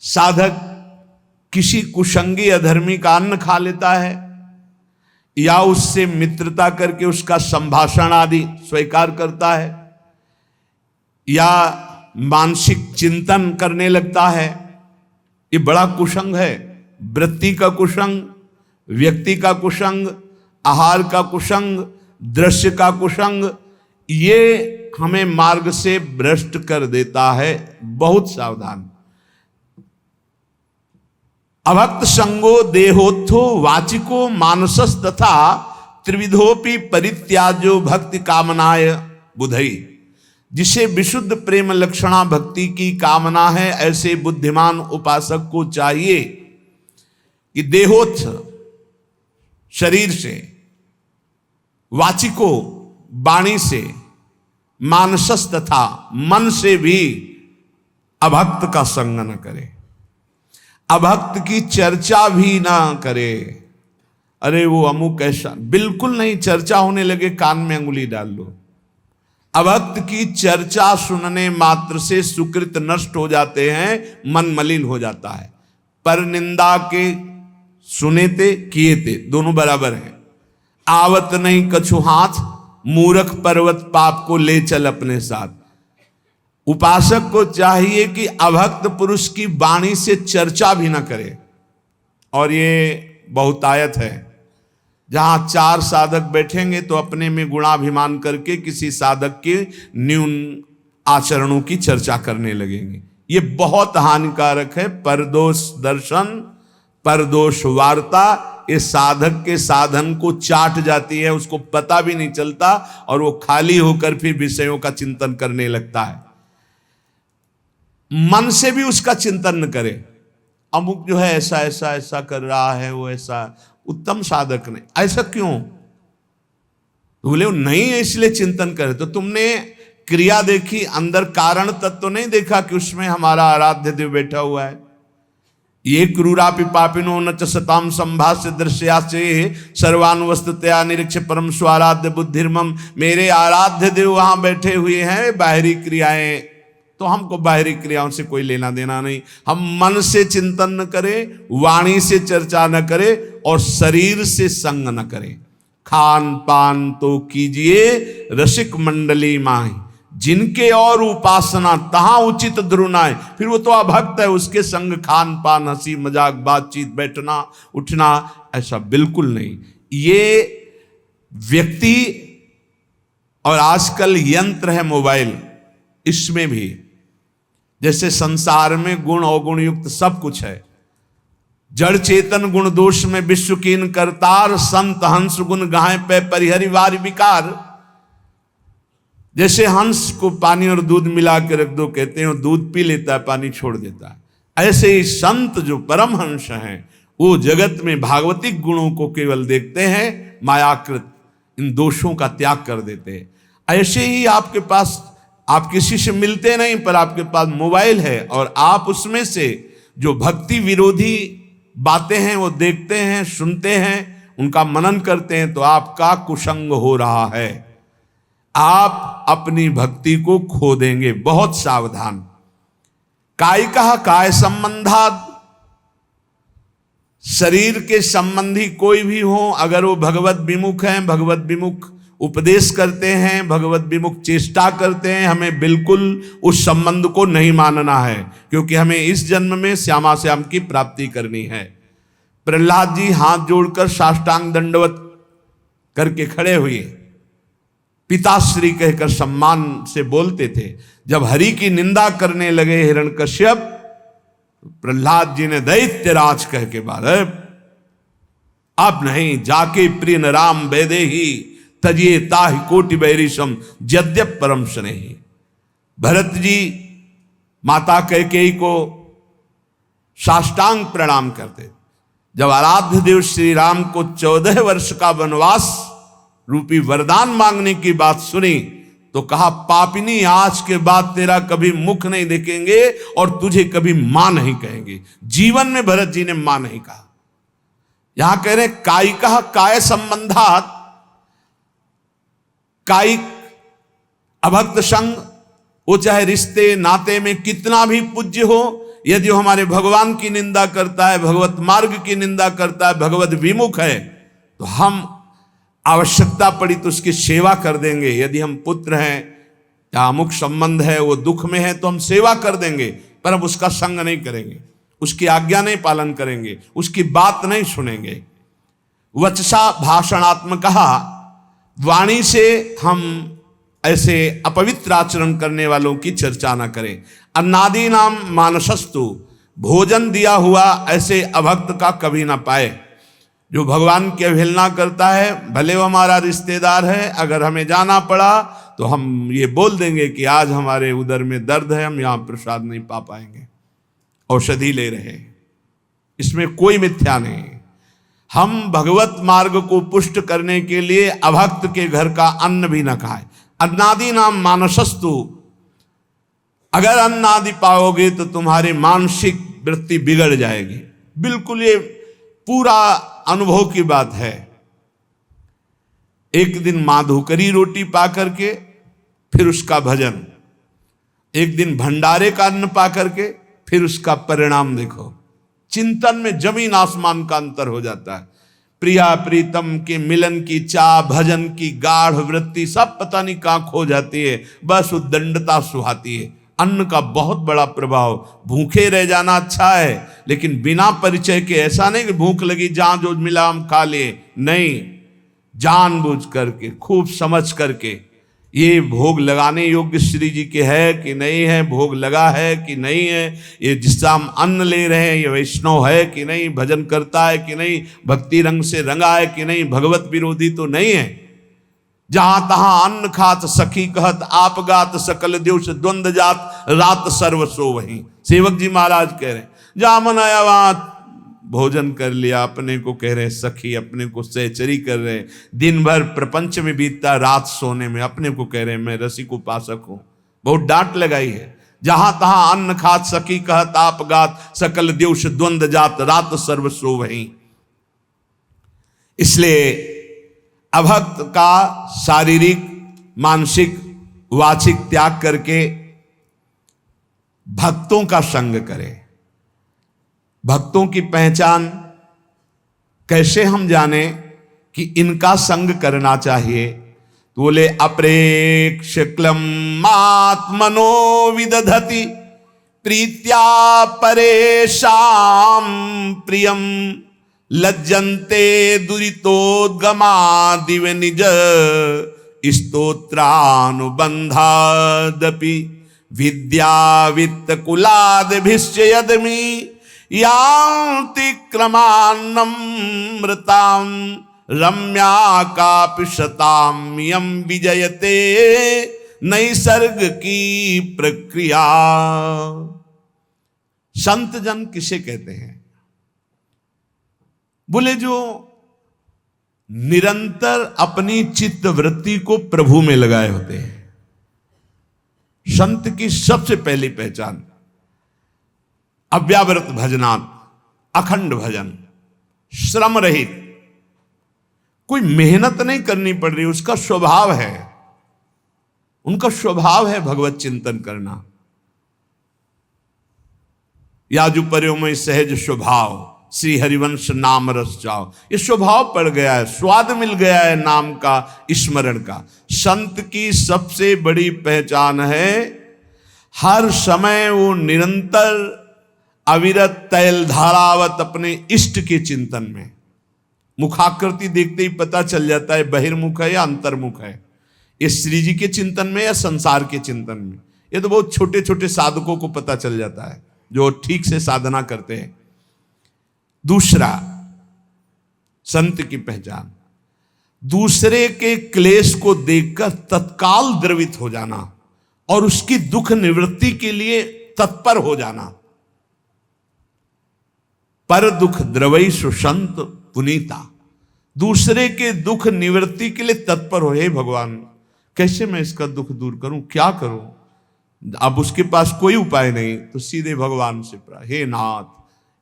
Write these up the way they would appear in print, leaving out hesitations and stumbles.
साधक किसी कुसंगी अधर्मी का अन्न खा लेता है या उससे मित्रता करके उसका संभाषण आदि स्वीकार करता है या मानसिक चिंतन करने लगता है, ये बड़ा कुसंग है। वृत्ति का कुसंग, व्यक्ति का कुसंग, आहार का कुसंग, दृश्य का कुसंग, ये हमें मार्ग से भ्रष्ट कर देता है। बहुत सावधान। अभक्त संगो देहोत्थो वाचिको मानसस तथा त्रिविधोपि परित्याजो भक्ति कामनाय बुधई। जिसे विशुद्ध प्रेम लक्षणा भक्ति की कामना है, ऐसे बुद्धिमान उपासक को चाहिए कि देहोत्थ शरीर से, वाचिको वाणी से, मानसस तथा मन से भी अभक्त का संग न करे, अभक्त की चर्चा भी ना करे। अरे वो अमुक ऐसा, बिल्कुल नहीं। चर्चा होने लगे कान में अंगुली डाल लो। अभक्त की चर्चा सुनने मात्र से सुकृत नष्ट हो जाते हैं, मन मलिन हो जाता है। पर निंदा के सुने ते किए ते दोनों बराबर हैं। आवत नहीं कछु हाथ, मूर्ख पर्वत पाप को ले चल अपने साथ। उपासक को चाहिए कि अभक्त पुरुष की वाणी से चर्चा भी ना करे। और ये बहुतायत है। जहां चार साधक बैठेंगे तो अपने में गुणाभिमान करके किसी साधक के न्यून आचरणों की चर्चा करने लगेंगे। ये बहुत हानिकारक है। परदोष दर्शन, परदोष वार्ता, ये साधक के साधन को चाट जाती है, उसको पता भी नहीं चलता और वो खाली होकर फिर विषयों का चिंतन करने लगता है। मन से भी उसका चिंतन न करे। अमुक जो है ऐसा ऐसा ऐसा कर रहा है, वो ऐसा उत्तम साधक नहीं, ऐसा क्यों? तो बोले वो नहीं है इसलिए चिंतन करे। तो तुमने क्रिया देखी, अंदर कारण तत्व तो नहीं देखा कि उसमें हमारा आराध्य देव बैठा हुआ है। ये क्रूरापि पापिनो न च सताम संभाष्य दृश्याचे सर्वानुवस्तुतया निरीक्ष परम स्वाराध्य बुद्धिर्मम। मेरे आराध्य देव वहां बैठे हुए हैं। बाहरी क्रियाएं तो हमको बाहरी क्रियाओं से कोई लेना देना नहीं। हम मन से चिंतन न करें, वाणी से चर्चा न करें और शरीर से संग न करें। खान पान तो कीजिए रसिक मंडली माही, जिनके और उपासना तहां उचित द्रुनाए। फिर वो तो अभक्त है, उसके संग खान पान, हंसी मजाक, बातचीत, बैठना उठना, ऐसा बिल्कुल नहीं। ये व्यक्ति और आजकल यंत्र है मोबाइल, इसमें भी जैसे संसार में गुण अवगुण युक्त सब कुछ है। जड़ चेतन गुण दोष में विश्व कीन करतार, संत हंस गुण गाय पे परिहरि वारि विकार। जैसे हंस को पानी और दूध मिला के रख दो, कहते हैं दूध पी लेता है, पानी छोड़ देता है। ऐसे ही संत जो परम हंस हैं, वो जगत में भागवतिक गुणों को केवल देखते हैं, मायाकृत इन दोषों का त्याग कर देते हैं। ऐसे ही आपके पास, आप किसी से मिलते नहीं पर आपके पास मोबाइल है और आप उसमें से जो भक्ति विरोधी बातें हैं वो देखते हैं, सुनते हैं, उनका मनन करते हैं, तो आपका कुसंग हो रहा है। आप अपनी भक्ति को खो देंगे। बहुत सावधान। कायिकः काय संबंधात्, शरीर के संबंधी कोई भी हो, अगर वो भगवत विमुख हैं, भगवत विमुख उपदेश करते हैं, भगवत विमुख चेष्टा करते हैं, हमें बिल्कुल उस संबंध को नहीं मानना है, क्योंकि हमें इस जन्म में श्यामा श्याम की प्राप्ति करनी है। प्रहलाद जी हाथ जोड़कर साष्टांग दंडवत करके खड़े हुए, पिताश्री कहकर सम्मान से बोलते थे। जब हरि की निंदा करने लगे हिरण्यकश्यप, प्रहलाद जी ने दैत्यराज कह के बाद, अब नहीं, जाके प्रिय न राम वेदे ही तजिए ताहि कोटि बैरिशम यद्यप परम स्नेही। भरत जी माता कैकेयी को साष्टांग प्रणाम करते। जब आराध्य देव श्री राम को 14 वर्ष का वनवास रूपी वरदान मांगने की बात सुनी तो कहा, पापिनी आज के बाद तेरा कभी मुख नहीं देखेंगे और तुझे कभी मां नहीं कहेंगे। जीवन में भरत जी ने मां नहीं कहा। यहां कह रहे कायिकः काय संबंधात्, कायिक अभक्त संग, वो चाहे रिश्ते नाते में कितना भी पूज्य हो, यदि वो हमारे भगवान की निंदा करता है, भगवत मार्ग की निंदा करता है, भगवत विमुख है, तो हम आवश्यकता पड़ी तो उसकी सेवा कर देंगे। यदि हम पुत्र हैं या अमुक संबंध है, वो दुख में है, तो हम सेवा कर देंगे, पर हम उसका संग नहीं करेंगे, उसकी आज्ञा नहीं पालन करेंगे, उसकी बात नहीं सुनेंगे। वचसा भाषणात्मक, वाणी से हम ऐसे अपवित्र आचरण करने वालों की चर्चा न करें। अन्नादि नाम मानसस्तु, भोजन दिया हुआ ऐसे अभक्त का कभी ना पाए। जो भगवान की अवहेलना करता है, भले वो हमारा रिश्तेदार है, अगर हमें जाना पड़ा तो हम ये बोल देंगे कि आज हमारे उदर में दर्द है, हम यहाँ प्रसाद नहीं पा पाएंगे, औषधि ले रहे, इसमें कोई मिथ्या नहीं। हम भगवत मार्ग को पुष्ट करने के लिए अभक्त के घर का अन्न भी न खाए। अन्नादि नाम मानसस्तु, अगर अन्न आदि पाओगे तो तुम्हारी मानसिक वृत्ति बिगड़ जाएगी। बिल्कुल ये पूरा अनुभव की बात है। एक दिन माधुकरी रोटी पा करके फिर उसका भजन, एक दिन भंडारे का अन्न पा करके फिर उसका परिणाम देखो। चिंतन में जमीन आसमान का अंतर हो जाता है। प्रिया प्रीतम के मिलन की चाह, भजन की गाढ़ वृत्ति सब पता नहीं कहां खो जाती है, बस उद्दंडता सुहाती है। अन्न का बहुत बड़ा प्रभाव, भूखे रह जाना अच्छा है, लेकिन बिना परिचय के ऐसा नहीं कि भूख लगी जहां जो मिला हम खा लिए, नहीं, जानबूझ करके खूब समझ करके ये भोग लगाने योग्य श्री जी के है कि नहीं है, भोग लगा है कि नहीं है, ये जिसका हम अन्न ले रहे हैं ये वैष्णव है कि नहीं, भजन करता है कि नहीं, भक्ति रंग से रंगा है कि नहीं, भगवत विरोधी तो नहीं है। जहां तहां अन्न खात सखी कहत, आप गात सकल दिवस द्वंद जात, रात सर्वसो वहीं। सेवक जी महाराज कह रहे हैं, जहां मन आया वहां भोजन कर लिया, अपने को कह रहे सखी, अपने को सहचरी कर रहे, दिन भर प्रपंच में बीतता, रात सोने में अपने को कह रहे मैं रसिक उपासक हूं। बहुत डांट लगाई है। जहां तहां अन्न खात सखी कहत, आप गात सकल दिवस द्वंद जात, रात सर्वसो वहीं। इसलिए अभक्त का शारीरिक मानसिक वाचिक त्याग करके भक्तों का संग करें। भक्तों की पहचान कैसे हम जाने कि इनका संग करना चाहिए, तो बोले अप्रेक्ष क्लम आत्मनो विदधति प्रीत्या परेशाम प्रियम लज्जन्ते दुरितोद्गमा दिव निज स्तोत्रानुबंधादपि विद्या वित्त कुलादभिश्च यदमि यान्ति क्रमान्नमृतां रम्या कापि शतां यं विजयते नैसर्ग की प्रक्रिया। संत जन किसे कहते हैं? बोले जो निरंतर अपनी चित्त वृत्ति को प्रभु में लगाए होते हैं। संत की सबसे पहली पहचान अव्यावृत भजनात्, अखंड भजन, श्रम रहित, कोई मेहनत नहीं करनी पड़ रही, उसका स्वभाव है, उनका स्वभाव है भगवत चिंतन करना। याजु पर्यो में सहज स्वभाव, श्री हरिवंश नाम रस जाओ, ये स्वभाव पड़ गया है, स्वाद मिल गया है नाम का, स्मरण का। संत की सबसे बड़ी पहचान है हर समय वो निरंतर अविरत तैल धारावत अपने इष्ट के चिंतन में। मुखाकृति देखते ही पता चल जाता है बहिर्मुख है या अंतर्मुख है, ये श्री जी के चिंतन में या संसार के चिंतन में। ये तो बहुत छोटे छोटे साधकों को पता चल जाता है जो ठीक से साधना करते हैं। दूसरा, संत की पहचान दूसरे के क्लेश को देखकर तत्काल द्रवित हो जाना और उसकी दुख निवृत्ति के लिए तत्पर हो जाना। पर दुख द्रवई सुसंत पुनीता, दूसरे के दुख निवृत्ति के लिए तत्पर हो। हे भगवान, कैसे मैं इसका दुख दूर करूं, क्या करूं? अब उसके पास कोई उपाय नहीं तो सीधे भगवान से प्रार्थना, हे नाथ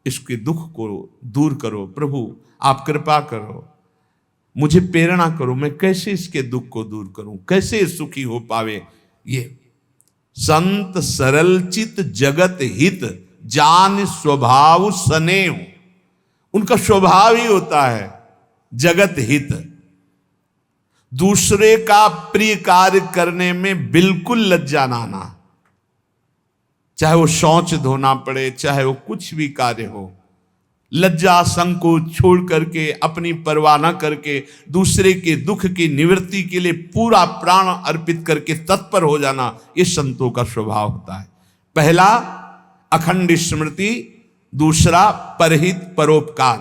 इसके दुख को दूर करो, प्रभु आप कृपा करो, मुझे प्रेरणा करो, मैं कैसे इसके दुख को दूर करूं, कैसे सुखी हो पावे। ये संत सरल चित जगत हित जान स्वभाव स्नेह, उनका स्वभाव ही होता है जगत हित, दूसरे का प्रिय कार्य करने में बिल्कुल लज्जा ना आना, चाहे वो शौच धोना पड़े, चाहे वो कुछ भी कार्य हो, लज्जा संकोच छोड़ करके अपनी परवाह न करके दूसरे के दुख की निवृत्ति के लिए पूरा प्राण अर्पित करके तत्पर हो जाना, ये संतों का स्वभाव होता है। पहला अखंड स्मृति, दूसरा परहित परोपकार।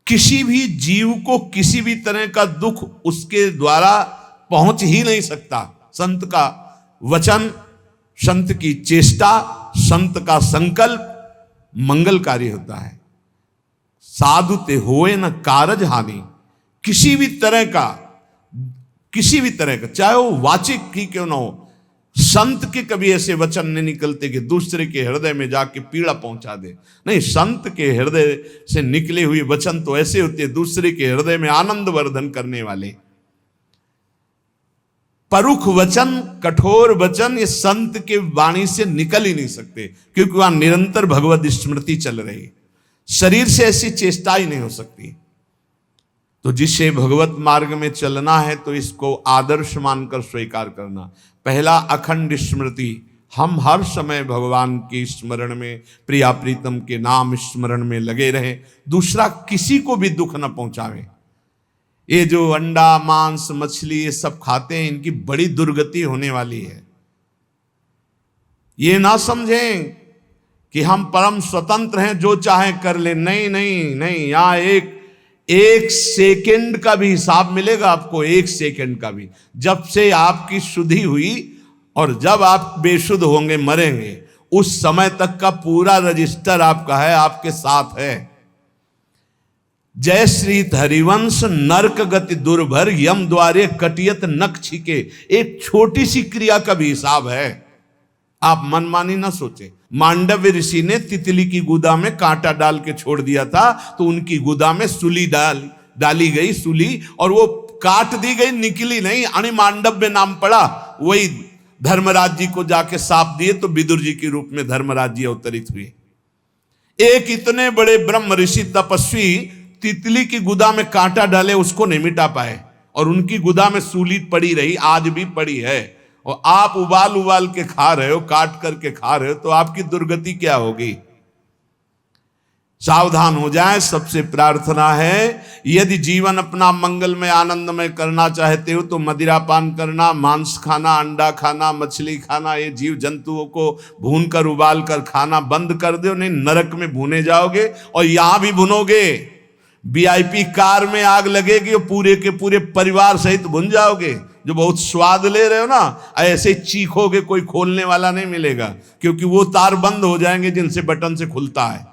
किसी भी जीव को किसी भी तरह का दुख उसके द्वारा पहुंच ही नहीं सकता। संत का वचन, संत की चेष्टा, संत का संकल्प मंगलकारी होता है। साधु ते होए न कारज हानि, किसी भी तरह का चाहे वो वाचिक ही क्यों ना हो, संत के कभी ऐसे वचन नहीं निकलते कि दूसरे के हृदय में जाके पीड़ा पहुंचा दे। नहीं, संत के हृदय से निकले हुए वचन तो ऐसे होते हैं दूसरे के हृदय में आनंद वर्धन करने वाले। परुख वचन, कठोर वचन ये संत के वाणी से निकल ही नहीं सकते, क्योंकि वहां निरंतर भगवत स्मृति चल रही। शरीर से ऐसी चेष्टा ही नहीं हो सकती। तो जिसे भगवत मार्ग में चलना है तो इसको आदर्श मानकर स्वीकार करना। पहला अखंड स्मृति, हम हर समय भगवान के स्मरण में, प्रिया प्रीतम के नाम स्मरण में लगे रहें। दूसरा, किसी को भी दुख न पहुंचावे। ये जो अंडा मांस मछली ये सब खाते हैं, इनकी बड़ी दुर्गति होने वाली है। ये ना समझें कि हम परम स्वतंत्र हैं, जो चाहे कर ले। नहीं नहीं नहीं, यहां एक सेकंड का भी हिसाब मिलेगा आपको, एक सेकंड का भी। जब से आपकी शुद्धि हुई और जब आप बेशुद्ध होंगे, मरेंगे, उस समय तक का पूरा रजिस्टर आपका है, आपके साथ है। जय श्री हरिवंश नरक गति दुर्भर, यम द्वारे कटियत नख छिके। एक छोटी सी क्रिया का भी हिसाब है, आप मनमानी ना सोचे। मांडव्य ऋषि ने तितली की गुदा में कांटा डाल के छोड़ दिया था, तो उनकी गुदा में सूली डाली गई, सूली, और वो काट दी गई, निकली नहीं। अणि मांडव्य नाम पड़ा। वही धर्मराज जी को जाके साप दिए तो विदुर जी के रूप में धर्मराज जी अवतरित हुए। एक इतने बड़े ब्रह्म ऋषि तपस्वी तितली की गुदा में कांटा डाले, उसको नहीं मिटा पाए, और उनकी गुदा में सूली पड़ी रही, आज भी पड़ी है। और आप उबाल उबाल के खा रहे हो, काट करके खा रहे हो, तो आपकी दुर्गति क्या होगी? सावधान हो जाए। सबसे प्रार्थना है, यदि जीवन अपना मंगलमय आनंदमय करना चाहते हो तो मदिरापान करना, मांस खाना, अंडा खाना, मछली खाना, ये जीव जंतुओं को भून कर उबाल कर खाना बंद कर दो। नहीं, नरक में भुने जाओगे, और यहां भी भुनोगे। वीआईपी कार में आग लगेगी और पूरे के पूरे परिवार सहित भुन जाओगे। जो बहुत स्वाद ले रहे हो ना, ऐसे चीखोगे, कोई खोलने वाला नहीं मिलेगा, क्योंकि वो तार बंद हो जाएंगे जिनसे बटन से खुलता है।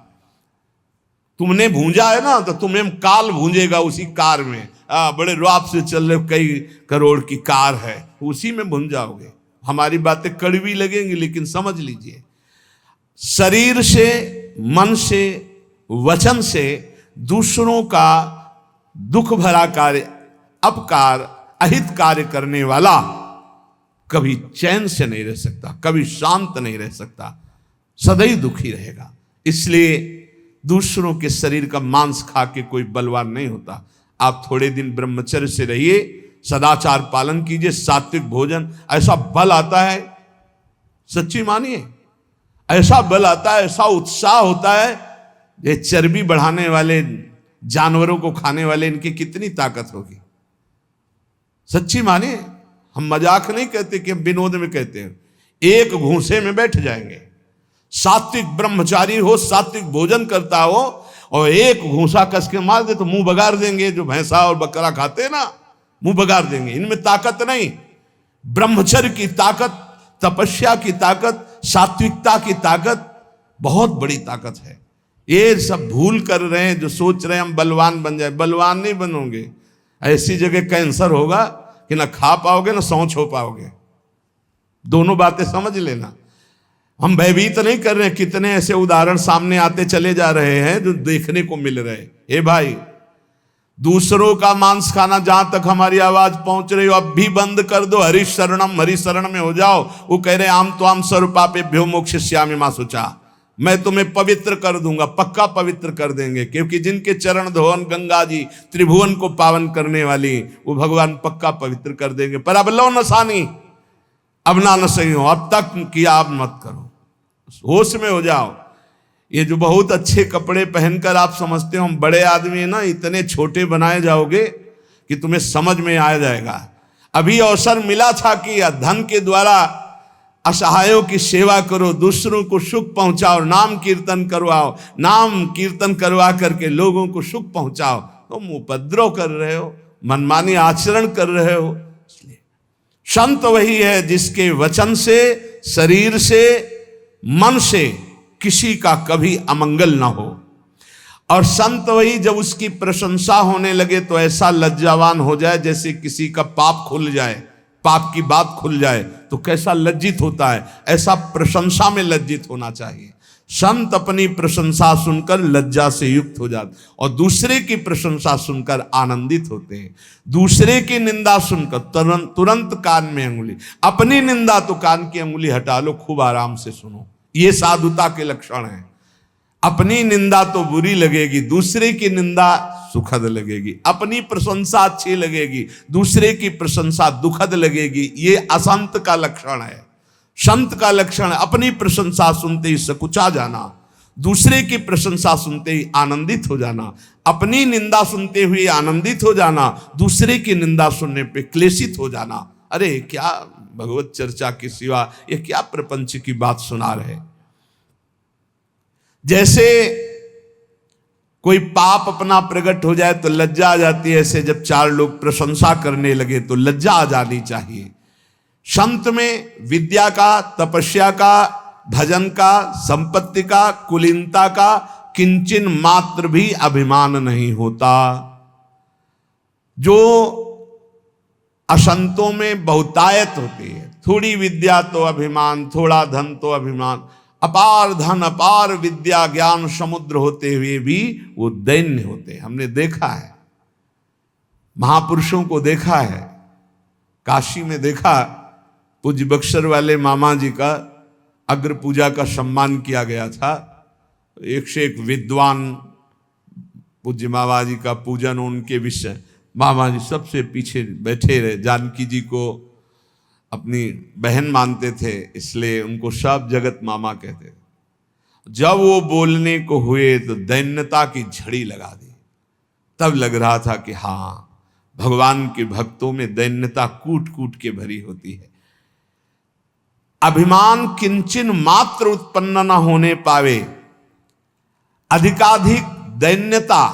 तुमने भूंजा है ना, तो तुम्हें काल भूंजेगा उसी कार में। बड़े रौब से चल रहे, कई करोड़ की कार है, उसी में भून जाओगे। हमारी बातें कड़वी लगेंगी, लेकिन समझ लीजिए, शरीर से, मन से, वचन से दूसरों का दुख भरा कार्य, अपकार, अहित कार्य करने वाला कभी चैन से नहीं रह सकता, कभी शांत नहीं रह सकता, सदैव दुखी रहेगा। इसलिए दूसरों के शरीर का मांस खा के कोई बलवान नहीं होता। आप थोड़े दिन ब्रह्मचर्य से रहिए, सदाचार पालन कीजिए, सात्विक भोजन, ऐसा बल आता है, सच्ची मानिए, ऐसा बल आता है, ऐसा उत्साह होता है। ये चर्बी बढ़ाने वाले जानवरों को खाने वाले, इनकी कितनी ताकत होगी, सच्ची मानिए। हम मजाक नहीं कहते कि हम विनोद में कहते हैं। एक घूंसे में बैठ जाएंगे। सात्विक ब्रह्मचारी हो, सात्विक भोजन करता हो, और एक घूंसा कस के मार दे तो मुंह बगाड़ देंगे। जो भैंसा और बकरा खाते हैं ना, मुंह बगाड़ देंगे। इनमें ताकत नहीं, ब्रह्मचर्य की ताकत, तपस्या की ताकत, सात्विकता की ताकत, बहुत बड़ी ताकत है। ये सब भूल कर रहे हैं जो सोच रहे हैं हम बलवान बन जाए। बलवान नहीं बनोगे, ऐसी जगह कैंसर होगा कि ना खा पाओगे ना सौंच हो पाओगे। दोनों बातें समझ लेना। हम भयभीत नहीं कर रहे हैं, कितने ऐसे उदाहरण सामने आते चले जा रहे हैं जो देखने को मिल रहे हैं। हे भाई, दूसरों का मांस खाना, जहां तक हमारी आवाज पहुंच रही हो अब भी बंद कर दो। हरि शरणम, हरि शरण में हो जाओ। वो कह रहे आम तो आम स्वरूपापेभ्यो मोक्षयिष्यामि मा शुचा, मैं तुम्हें पवित्र कर दूंगा, पक्का पवित्र कर देंगे, क्योंकि जिनके चरण धोवन गंगा जी त्रिभुवन को पावन करने वाली, वो भगवान पक्का पवित्र कर देंगे। पर अब लो नसानी, अब ना नसई हो, अब तक किया अब मत करो, होश में हो जाओ। ये जो बहुत अच्छे कपड़े पहनकर आप समझते हो हम बड़े आदमी है ना, इतने छोटे बनाए जाओगे कि तुम्हें समझ में आ जाएगा। अभी अवसर मिला था कि धन के द्वारा असहायों की सेवा करो, दूसरों को सुख पहुंचाओ, नाम कीर्तन करवाओ, नाम कीर्तन करवा करके लोगों को सुख पहुंचाओ। तुम उपद्रव कर रहे हो, मनमानी आचरण कर रहे हो। इसलिए संत वही है जिसके वचन से, शरीर से, मन से किसी का कभी अमंगल ना हो। और संत वही जब उसकी प्रशंसा होने लगे तो ऐसा लज्जावान हो जाए जैसे किसी का पाप खुल जाए, पाप की बात खुल जाए तो कैसा लज्जित होता है, ऐसा प्रशंसा में लज्जित होना चाहिए। संत अपनी प्रशंसा सुनकर लज्जा से युक्त हो जाते और दूसरे की प्रशंसा सुनकर आनंदित होते हैं। दूसरे की निंदा सुनकर तुरंत कान में अंगुली, अपनी निंदा तो कान की अंगुली हटा लो, खूब आराम से सुनो। ये साधुता के लक्षण हैं। अपनी निंदा तो बुरी लगेगी, दूसरे की निंदा सुखद लगेगी। अपनी प्रशंसा अच्छी लगेगी, दूसरे की प्रशंसा दुखद लगेगी। ये असंत का लक्षण है। संत का लक्षण है अपनी प्रशंसा सुनते ही सकुचा जाना, दूसरे की प्रशंसा सुनते ही आनंदित हो जाना। अपनी निंदा सुनते हुए आनंदित हो जाना, दूसरे की निंदा सुनने पे क्लेशित हो जाना। अरे क्या भगवत चर्चा के सिवा ये क्या प्रपंच की बात सुना रहे। जैसे कोई पाप अपना प्रकट हो जाए तो लज्जा आ जाती है, ऐसे जब चार लोग प्रशंसा करने लगे तो लज्जा आ जानी चाहिए। संत में विद्या का, तपस्या का, भजन का, संपत्ति का, कुलीनता का किंचन मात्र भी अभिमान नहीं होता। जो असंतों में बहुतायत होती है, थोड़ी विद्या तो अभिमान, थोड़ा धन तो अभिमान, अपार धन अपार विद्या ज्ञान समुद्र होते हुए भी वो दैन्य होते हैं। हमने देखा है, महापुरुषों को देखा है। काशी में देखा, पूज्य बक्सर वाले मामा जी का अग्र पूजा का सम्मान किया गया था। एक से एक विद्वान पूज्य मामा जी का पूजन, उनके विषय मामा जी सबसे पीछे बैठे रहे। जानकी जी को अपनी बहन मानते थे, इसलिए उनको सब जगत मामा कहते थे। जब वो बोलने को हुए तो दैन्यता की झड़ी लगा दी। तब लग रहा था कि हाँ, भगवान के भक्तों में दैन्यता कूट कूट के भरी होती है। अभिमान किंचन मात्र उत्पन्न न होने पावे, अधिकाधिक दैन्यता।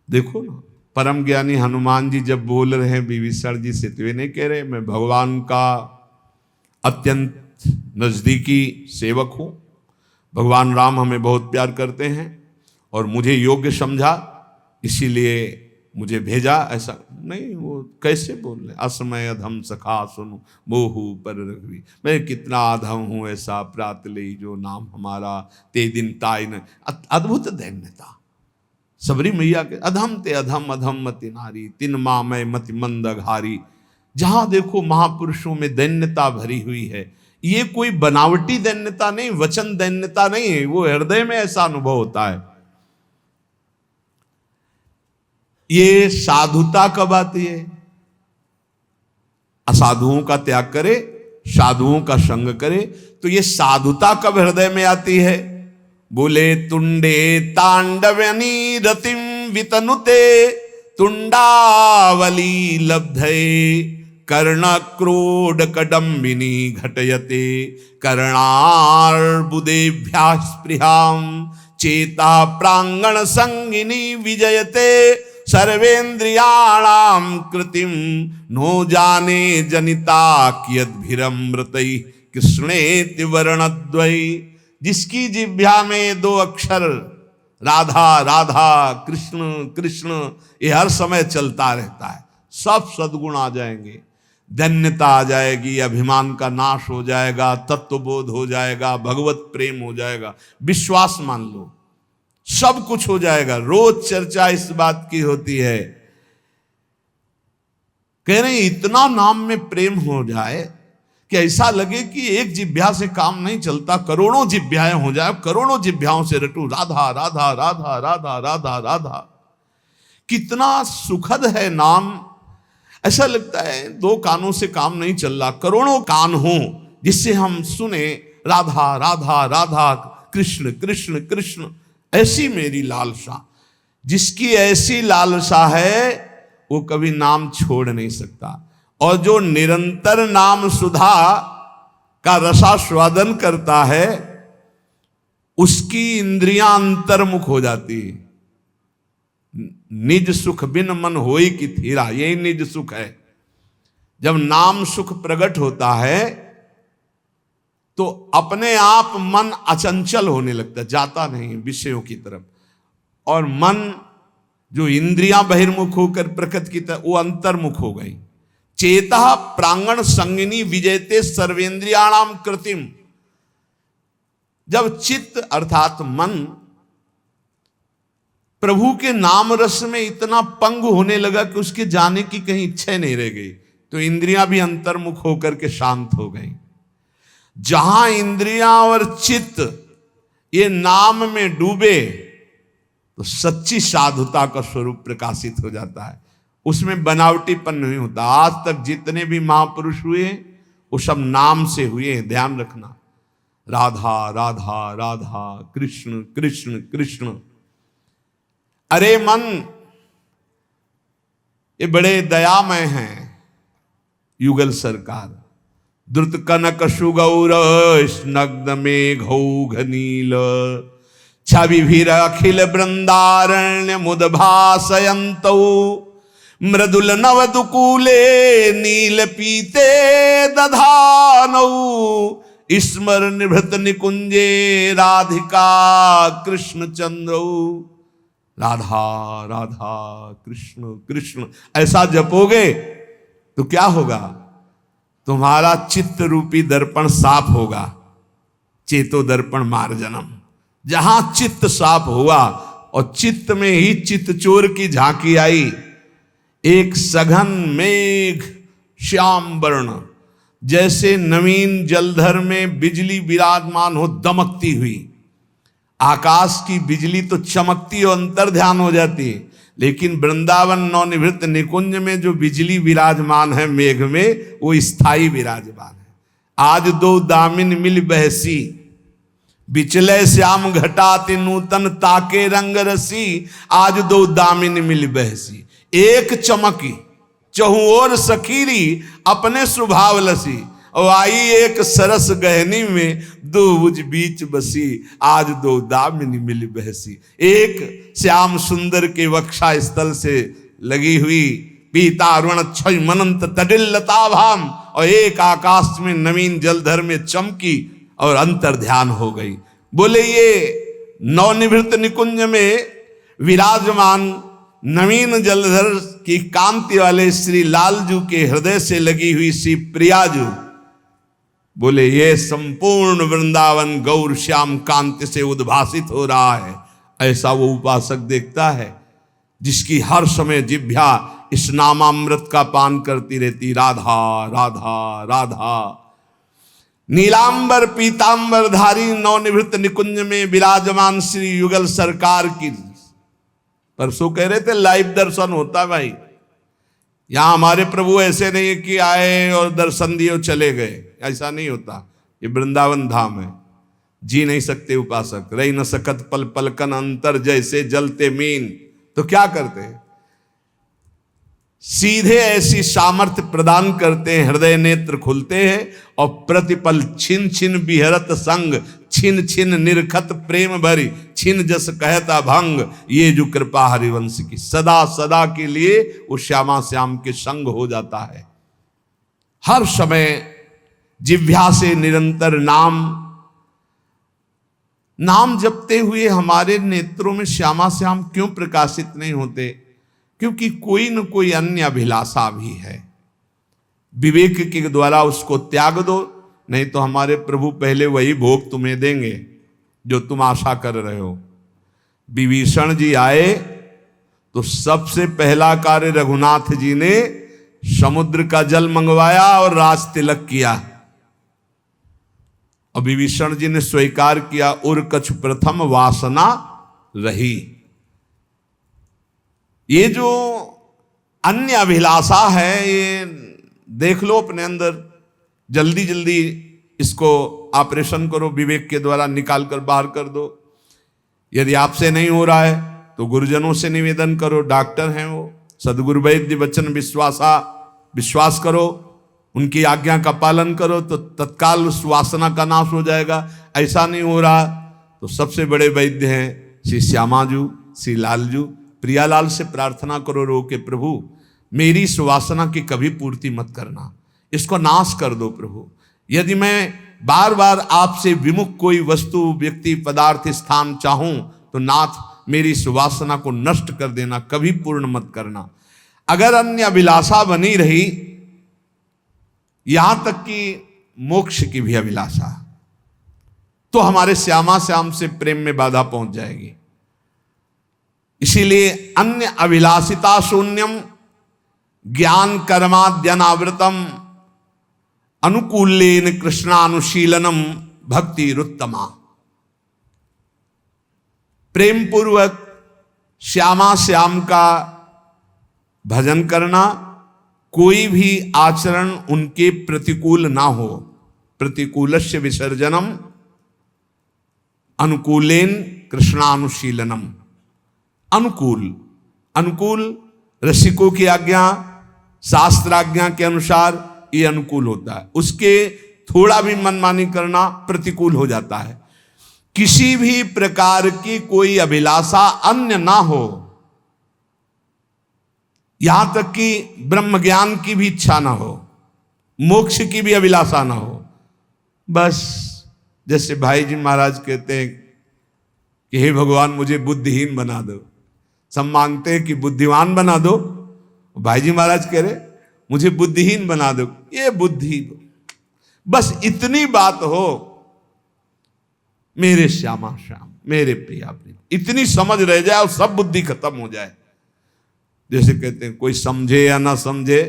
देखो ना, परम ज्ञानी हनुमान जी जब बोल रहे हैं विभीषण जी से, तो वे नहीं कह रहे मैं भगवान का अत्यंत नजदीकी सेवक हूं, भगवान राम हमें बहुत प्यार करते हैं और मुझे योग्य समझा इसीलिए मुझे भेजा, ऐसा नहीं। वो कैसे बोल रहे, असमय अधम सखा सुनु मोहू पर रघुवी, मैं कितना अधम हूं ऐसा प्रात ले जो नाम हमारा, ते दिन ताय न। अद्भुत दैन्यता। सबरी मैया के अधम ते अधम अधम मति नारी, तिन माँ मैं मति मंद घारी। जहां देखो महापुरुषों में दैन्यता भरी हुई है। ये कोई बनावटी दैन्यता नहीं, वचन दैन्यता नहीं है, वो हृदय में ऐसा अनुभव होता है। ये साधुता कब आती है? असाधुओं का त्याग करे, साधुओं का संग करे, तो ये साधुता कब हृदय में आती है? बोले तुंडे तांडवनी रतिम वितनुते, तुंडावली लब्धे कर्ण क्रोड कडम्बिनी घटयते, कर्णार्बुदेभ्याः स्पृहां चेता प्रांगण संगिनी विजयते, सर्वेन्द्रियाणां कृतिम नो जाने जनिता कियद्भिरमृतैः कृष्णेति वर्णद्वयी। जिसकी जिह्वा में 2 अक्षर राधा राधा कृष्ण कृष्ण ये हर समय चलता रहता है, सब सद्गुण आ जाएंगे, धन्यता आ जाएगी, अभिमान का नाश हो जाएगा, तत्वबोध हो जाएगा, भगवत प्रेम हो जाएगा। विश्वास मान लो, सब कुछ हो जाएगा। रोज चर्चा इस बात की होती है, कह रहे हैं इतना नाम में प्रेम हो जाए कि ऐसा लगे कि एक जिह्वा से काम नहीं चलता, करोड़ों जिह्वाएं हो जाए, करोड़ों जिह्वाओं से रटू राधा राधा राधा राधा राधा राधा। कितना सुखद है नाम। ऐसा लगता है दो कानों से काम नहीं चल रहा, करोड़ों कान हो जिससे हम सुने राधा राधा राधा, कृष्ण कृष्ण कृष्ण। ऐसी मेरी लालसा, जिसकी ऐसी लालसा है वो कभी नाम छोड़ नहीं सकता। और जो निरंतर नाम सुधा का रसास्वादन करता है, उसकी इंद्रियां अंतर्मुख हो जाती है। निज सुख बिन मन होई कि थीरा, यही निज सुख है। जब नाम सुख प्रकट होता है तो अपने आप मन अचंचल होने लगता, जाता नहीं विषयों की तरफ, और मन जो इंद्रियां बहिर्मुख होकर प्रकृति की तरफ, वो अंतर्मुख हो गई। चेता प्रांगण संगिनी विजयते सर्वेंद्रियाणाम कृतिम। जब चित्त अर्थात मन प्रभु के नाम रस में इतना पंग होने लगा कि उसके जाने की कहीं इच्छा नहीं रह गई, तो इंद्रियां भी अंतर्मुख होकर के शांत हो गई। जहां इंद्रियां और चित्त ये नाम में डूबे तो सच्ची साधुता का स्वरूप प्रकाशित हो जाता है। उसमें बनावटीपन नहीं होता। आज तक जितने भी महापुरुष हुए वो सब नाम से हुए, ध्यान रखना। राधा राधा राधा, कृष्ण कृष्ण कृष्ण। अरे मन, ये बड़े दयामय हैं युगल सरकार। द्रुत कनक सुगौर स्नग्ध मेघौघ नील, छविभिर अखिल वृंदारण्य मुदभासयन्तौ, मृदुल नवदुकूले नील पीते दधानौ, स्मर निभृत निकुंजे राधिका कृष्ण चंद्रौ। राधा राधा कृष्ण कृष्ण ऐसा जपोगे तो क्या होगा? तुम्हारा चित्त रूपी दर्पण साफ होगा। चेतो दर्पण मार्जनम। जहां चित्त साफ हुआ और चित्त में ही चित्त चोर की झांकी आई, एक सघन मेघ श्याम वर्ण, जैसे नवीन जलधर में बिजली विराजमान हो दमकती हुई। आकाश की बिजली तो चमकती और अंतर्ध्यान हो जाती है, लेकिन वृंदावन नवनिवृत्त निकुंज में जो बिजली विराजमान है मेघ में, वो स्थायी विराजमान है। आज दो दामिन मिल बहसी, बिचले श्याम घटाति नूतन ताके रंग रसी। आज दो दामिन मिल बहसी, एक चमकी चहु ओर सखीरी, अपने स्वभाव लसी। और आई एक सरस गहनी में, दो भुज बीच बसी। आज दो दामिनी मिल बहसी। एक श्याम सुंदर के वक्षा स्थल से लगी हुई पीता अरुण क्षय मनंत तडिल्लता भाम, और एक आकाश में नवीन जलधर में चमकी और अंतर्ध्यान हो गई। बोले ये नवनिवृत्त निकुंज में विराजमान नवीन जलधर की कांति वाले श्री लालजू के हृदय से लगी हुई श्री प्रियाजू, बोले ये संपूर्ण वृंदावन गौर श्याम कांति से उद्भासित हो रहा है। ऐसा वो उपासक देखता है जिसकी हर समय जिह्वा इस नामामृत का पान करती रहती। राधा राधा राधा। नीलांबर पीतांबर धारी नवनिवृत्त निकुंज में विराजमान श्री युगल सरकार की, परसों कह रहे थे लाइव दर्शन होता भाई। यहां हमारे प्रभु ऐसे नहीं है कि आए और दर्शन दिए और चले गए, ऐसा नहीं होता। ये वृंदावन धाम है, जी नहीं सकते उपासक। रही न सकत पल पलकन अंतर, जैसे जलते मीन। तो क्या करते हैं? सीधे ऐसी सामर्थ्य प्रदान करते हैं, हृदय नेत्र खुलते हैं और प्रतिपल छिन छिन बिहरत संग, छिन छिन निरखत प्रेम भरी, छिन जस कहता भंग। ये जो कृपा हरिवंश की, सदा सदा के लिए वो श्यामा श्याम के संग हो जाता है। हर समय जिह्वा से निरंतर नाम जपते हुए हमारे नेत्रों में श्यामा श्याम क्यों प्रकाशित नहीं होते? क्योंकि कोई न कोई अन्य अभिलाषा भी है। विवेक के द्वारा उसको त्याग दो, नहीं तो हमारे प्रभु पहले वही भोग तुम्हें देंगे जो तुम आशा कर रहे हो। विभीषण जी आए तो सबसे पहला कार्य रघुनाथ जी ने समुद्र का जल मंगवाया और राज तिलक किया। और विभीषण जी ने स्वीकार किया, उर कछु प्रथम वासना रही। ये जो अन्य अभिलाषा है, ये देख लो अपने अंदर, जल्दी जल्दी इसको ऑपरेशन करो, विवेक के द्वारा निकाल कर बाहर कर दो। यदि आपसे नहीं हो रहा है तो गुरुजनों से निवेदन करो, डॉक्टर हैं वो, सदगुरु वैद्य वचन विश्वास करो, उनकी आज्ञा का पालन करो तो तत्काल उस वासना का नाश हो जाएगा। ऐसा नहीं हो रहा तो सबसे बड़े वैद्य हैं श्री श्यामाजू, श्री लालजू। प्रियालाल से प्रार्थना करो रो के, प्रभु मेरी इस वासना की कभी पूर्ति मत करना, इसको नाश कर दो प्रभु। यदि मैं बार बार आपसे विमुख कोई वस्तु, व्यक्ति, पदार्थ, स्थान चाहूं तो नाथ मेरी इस वासना को नष्ट कर देना, कभी पूर्ण मत करना। अगर अन्य अभिलाषा बनी रही, यहां तक कि मोक्ष की भी अभिलाषा, तो हमारे श्यामा श्याम से प्रेम में बाधा पहुंच जाएगी। इसीलिए अन्य अभिलाषिता शून्यम ज्ञान कर्माद्यनावृतम अनुकूलेन कृष्णानुशीलनम भक्ति रुत्तमा। प्रेम पूर्वक श्यामा श्याम का भजन करना, कोई भी आचरण उनके प्रतिकूल ना हो। प्रतिकूलस्य विसर्जनम अनुकूलेन कृष्णानुशीलनम। अनुकूल रसिकों की आज्ञा, शास्त्राज्ञा के अनुसार ये अनुकूल होता है, उसके थोड़ा भी मनमानी करना प्रतिकूल हो जाता है। किसी भी प्रकार की कोई अभिलाषा अन्य ना हो, यहां तक कि ब्रह्म ज्ञान की भी इच्छा ना हो, मोक्ष की भी अभिलाषा ना हो। बस जैसे भाई जी महाराज कहते हैं कि हे भगवान मुझे बुद्धिहीन बना दो, सब मांगते हैं कि बुद्धिमान बना दो, भाई जी महाराज कह रहे मुझे बुद्धिहीन बना दो। ये बुद्धि, बस इतनी बात हो मेरे श्यामा श्याम, मेरे प्रिया प्रिय, इतनी समझ रह जाए और सब बुद्धि खत्म हो जाए। जैसे कहते हैं कोई समझे या ना समझे,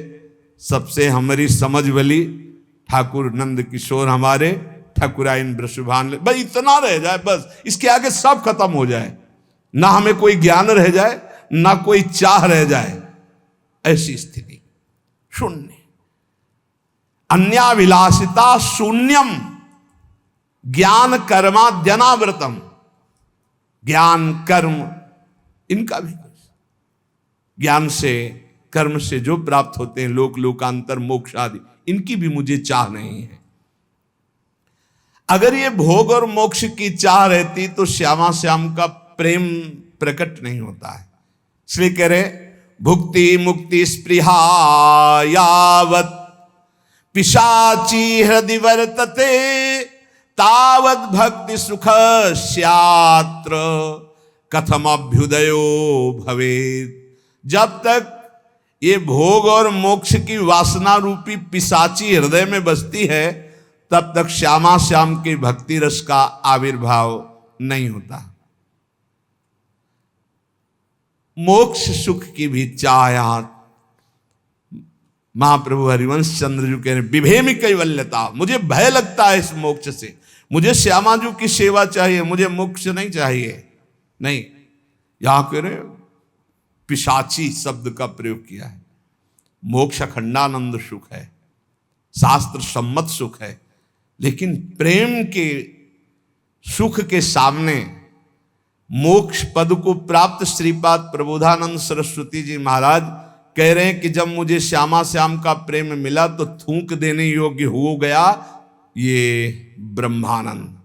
सबसे हमारी समझ भली, ठाकुर नंद किशोर हमारे, ठाकुराइन ब्रशुभान, बस इतना रह जाए, बस इसके आगे सब खत्म हो जाए, ना हमें कोई ज्ञान रह जाए, ना कोई चाह रह जाए। ऐसी स्थिति शून्य, अन्याभिलाषिता शून्यम ज्ञान कर्माद्यनावृतम। ज्ञान कर्म इनका भी, ज्ञान से कर्म से जो प्राप्त होते हैं लोक लोकांतर मोक्ष आदि, इनकी भी मुझे चाह नहीं है। अगर ये भोग और मोक्ष की चाह रहती तो श्यामा श्याम का प्रेम प्रकट नहीं होता है। इसलिए कह रहे भुक्ति मुक्ति स्पृहा यावत पिशाची हृदय वर्तते तावत भक्ति सुख स्यात्र कथम अभ्युदयो भवेत्। जब तक ये भोग और मोक्ष की वासना रूपी पिशाची हृदय में बसती है, तब तक श्यामा श्याम के भक्ति रस का आविर्भाव नहीं होता। मोक्ष सुख की भी चाह महाप्रभु हरिवंश चंद्र जी कह रहे विभेमी कैवल्यता, मुझे भय लगता है इस मोक्ष से, मुझे श्यामाजू की सेवा चाहिए, मुझे मोक्ष नहीं चाहिए। नहीं, यहां कह रहे पिशाची शब्द का प्रयोग किया है। मोक्ष अखंडानंद सुख है, शास्त्र सम्मत सुख है, लेकिन प्रेम के सुख के सामने मोक्ष पद को प्राप्त श्रीपाद प्रबोधानंद सरस्वती जी महाराज कह रहे हैं कि जब मुझे श्यामा श्याम का प्रेम मिला तो थूक देने योग्य हो गया ये ब्रह्मानंद।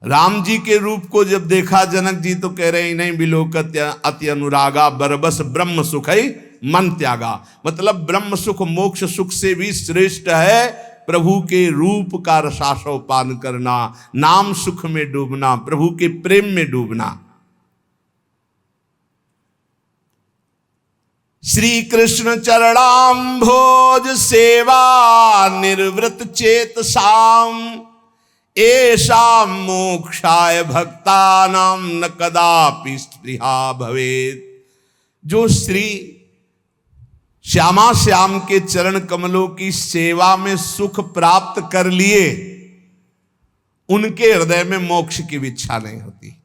राम जी के रूप को जब देखा जनक जी तो कह रहे हैं नहीं बिलोकत अति अनुरागा बरबस ब्रह्म सुख ही मन त्यागा। मतलब ब्रह्म सुख मोक्ष सुख से भी श्रेष्ठ है प्रभु के रूप का रसास्व पान करना, नाम सुख में डूबना, प्रभु के प्रेम में डूबना। श्री कृष्ण चरणाम्भोज सेवा निर्वृत चेत साम ऐसा मोक्षाय भक्तानां न कदापि स्पृहा भवेत्। जो श्री श्यामा श्याम के चरण कमलों की सेवा में सुख प्राप्त कर लिए, उनके हृदय में मोक्ष की इच्छा नहीं होती।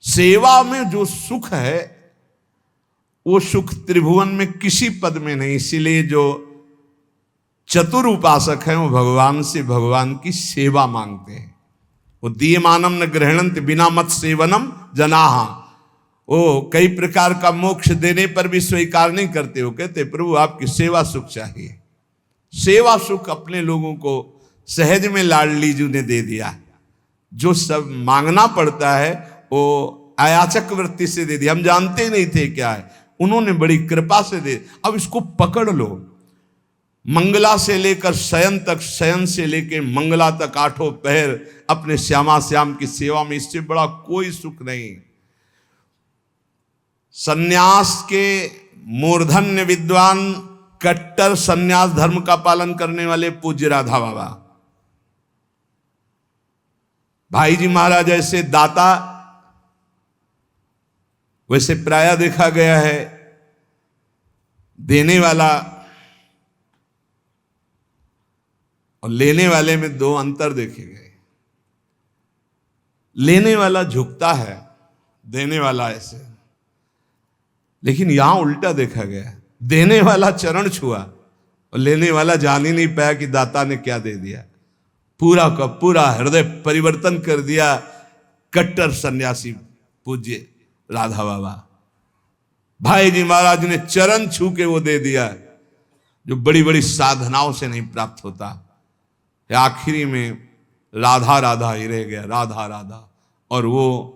सेवा में जो सुख है वो सुख त्रिभुवन में किसी पद में नहीं। इसीलिए जो चतुर उपासक हैं वो भगवान से भगवान की सेवा मांगते हैं। वो दीयमानम न ग्रहणंत बिना मत सेवनम जनाहा। वो कई प्रकार का मोक्ष देने पर भी स्वीकार नहीं करते। वो कहते प्रभु आपकी सेवा सुख चाहिए। सेवा सुख अपने लोगों को सहज में लाडली जी ने दे दिया। जो सब मांगना पड़ता है वो अयाचक वृत्ति से दे दिया। हम जानते नहीं थे क्या है, उन्होंने बड़ी कृपा से दे। अब इसको पकड़ लो। मंगला से लेकर शयन तक, शयन से लेकर मंगला तक आठों पहर अपने श्यामा श्याम की सेवा में, इससे बड़ा कोई सुख नहीं। सन्यास के मूर्धन्य विद्वान, कट्टर सन्यास धर्म का पालन करने वाले पूज्य राधा बाबा, भाई जी महाराज ऐसे दाता, वैसे प्राय देखा गया है देने वाला और लेने वाले में दो अंतर देखे गए। लेने वाला झुकता है, देने वाला ऐसे। लेकिन यहां उल्टा देखा गया, देने वाला चरण छुआ और लेने वाला जान ही नहीं पाया कि दाता ने क्या दे दिया। पूरा का पूरा हृदय परिवर्तन कर दिया कट्टर सन्यासी पूज्य राधा बाबा। भाई जी महाराज ने चरण छू के वो दे दिया जो बड़ी बड़ी साधनाओं से नहीं प्राप्त होता। आखिरी में राधा राधा ही रह गया, राधा राधा। और वो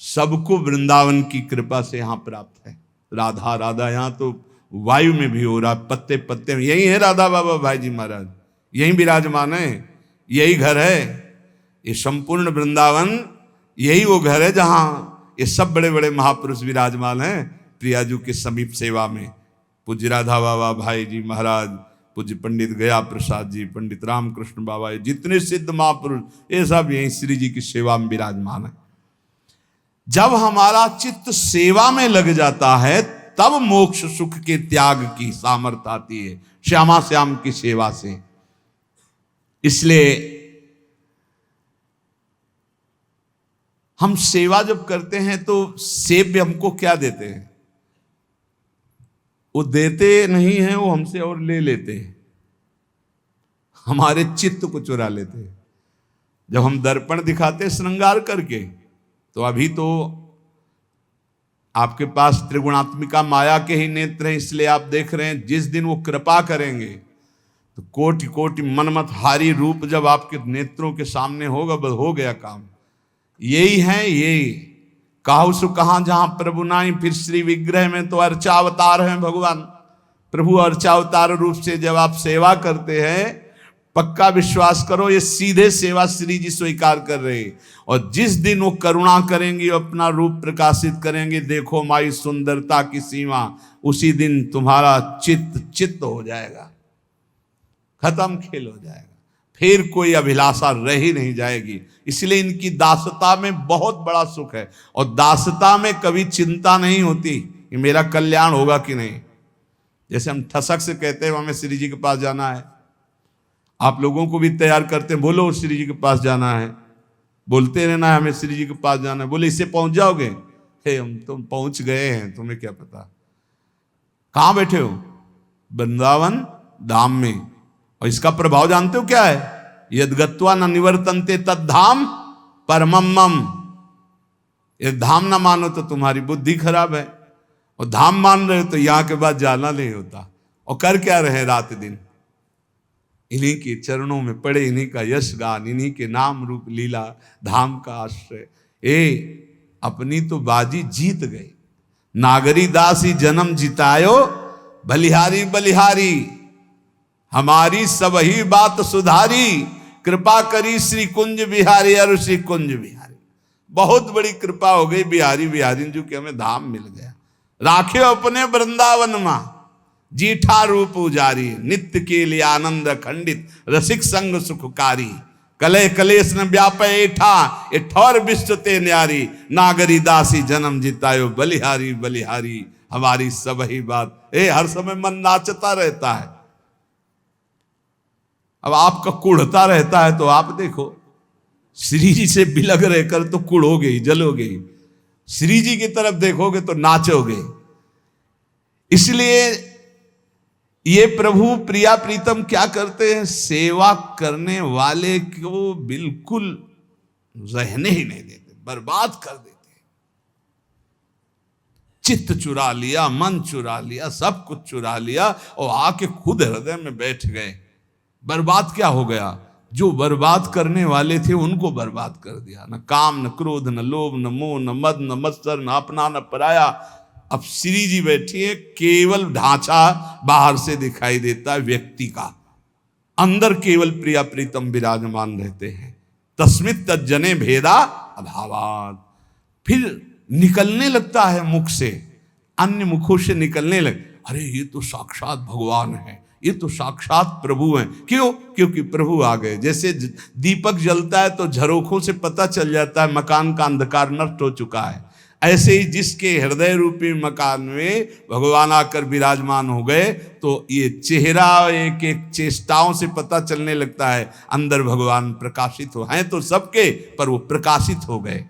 सबको वृंदावन की कृपा से यहां प्राप्त है। राधा राधा यहां तो वायु में भी हो रहा, पत्ते पत्ते में। यही है राधा बाबा भाई जी महाराज, यही विराजमान है, यही घर है। ये संपूर्ण वृंदावन यही वो घर है जहां ये सब बड़े बड़े महापुरुष विराजमान हैं प्रियाजू के समीप सेवा में। पूज्य राधा बाबा भाई जी महाराज, पूज्य पंडित गया प्रसाद जी, पंडित रामकृष्ण बाबा, जितने सिद्ध महापुरुष ये सब यही श्री जी की सेवा में विराजमान है। जब हमारा चित्त सेवा में लग जाता है तब मोक्ष सुख के त्याग की सामर्थ्य आती है, श्यामा श्याम की सेवा से। इसलिए हम सेवा जब करते हैं तो सेव्य हमको क्या देते हैं? वो देते नहीं हैं, वो हमसे और ले लेते हैं, हमारे चित्त को चुरा लेते हैं। जब हम दर्पण दिखाते श्रृंगार करके, तो अभी तो आपके पास त्रिगुणात्मिका माया के ही नेत्र हैं, इसलिए आप देख रहे हैं। जिस दिन वो कृपा करेंगे तो कोटि कोटि मनमत हारी रूप जब आपके नेत्रों के सामने होगा, बस हो गया काम। यही है, यही काहू सु कहां जहां प्रभु नाई, फिर श्री विग्रह में तो अर्चावतार हैं भगवान। प्रभु अर्चावतार रूप से जब आप सेवा करते हैं, पक्का विश्वास करो ये सीधे सेवा श्री जी स्वीकार कर रहे हैं। और जिस दिन वो करुणा करेंगी, अपना रूप प्रकाशित करेंगे, देखो माई सुंदरता की सीमा, उसी दिन तुम्हारा चित्त हो जाएगा, खत्म खेल हो जाएगा, फिर कोई अभिलाषा रह ही नहीं जाएगी। इसलिए इनकी दासता में बहुत बड़ा सुख है। और दासता में कभी चिंता नहीं होती कि मेरा कल्याण होगा कि नहीं। जैसे हम ठसक से कहते हैं हमें श्री जी के पास जाना है, आप लोगों को भी तैयार करते हैं, बोलो श्री जी के पास जाना है, बोलते रहना है हमें श्री जी के पास जाना है। बोले इससे पहुंच जाओगे? हे हम तुम पहुंच गए हैं, तुम्हें क्या पता। कहां बैठे हो? वृंदावन धाम में। और इसका प्रभाव जानते हो क्या है? यद्गत्वा न निवर्तन्ते तद्धाम परमम्मम। ये धाम ना मानो तो तुम्हारी बुद्धि खराब है, और धाम मान रहे हो तो यहां के बाद जाना नहीं होता। और कर क्या रहे रात दिन? इन्हीं के चरणों में पड़े, इन्हीं का यश गान, इन्हीं के नाम रूप लीला, धाम का आश्रय। अपनी तो बाजी जीत गई। नागरी दासी जन्म जितायो, बलिहारी बलिहारी, हमारी सब ही बात सुधारी, कृपा करी श्री कुंज बिहारी और श्री कुंज बिहारी। बहुत बड़ी कृपा हो गई बिहारी बिहारी जो कि हमें धाम मिल गया। राखे अपने वृंदावन मां, जीठा रूप उजारी, नित्य के लिए आनंद खंडित, रसिक संग सुखकारी, कले कलेश न व्यापे एठा, ए ठौर विश्व ते न्यारी, नागरी दासी जन्म जितायो, बलिहारी बलिहारी हमारी सब ही बात। हर समय मन नाचता रहता है। अब आपका कुढ़ता रहता है तो आप देखो, श्री जी से बिलग रहकर तो कुढ़ोगे ही, जलोगे ही, श्री जी की तरफ देखोगे तो नाचोगे। इसलिए ये प्रभु प्रिया प्रीतम क्या करते हैं, सेवा करने वाले को बिल्कुल रहने ही नहीं देते, बर्बाद कर देते। चित्त चुरा लिया, मन चुरा लिया, सब कुछ चुरा लिया और आके खुद हृदय में बैठ गए। बर्बाद क्या हो गया, जो बर्बाद करने वाले थे उनको बर्बाद कर दिया। न काम, न क्रोध, न लोभ, न मोह, न मद, न मत्सर, न अपना, न पराया। अब श्री जी बैठी है, केवल ढांचा बाहर से दिखाई देता है व्यक्ति का, अंदर केवल प्रिया प्रीतम विराजमान रहते हैं। तस्मित तज्जने भेदा अभावात। फिर निकलने लगता है मुख से, अन्य मुखों से निकलने लगे, अरे ये तो साक्षात भगवान है, ये तो साक्षात प्रभु हैं। क्यों? क्योंकि प्रभु आ गए। जैसे दीपक जलता है तो झरोखों से पता चल जाता है मकान का अंधकार नष्ट हो चुका है, ऐसे ही जिसके हृदय रूपी मकान में भगवान आकर विराजमान हो गए तो ये चेहरा एक एक चेष्टाओं से पता चलने लगता है अंदर भगवान प्रकाशित हो हैं तो सबके, पर वो प्रकाशित हो गए।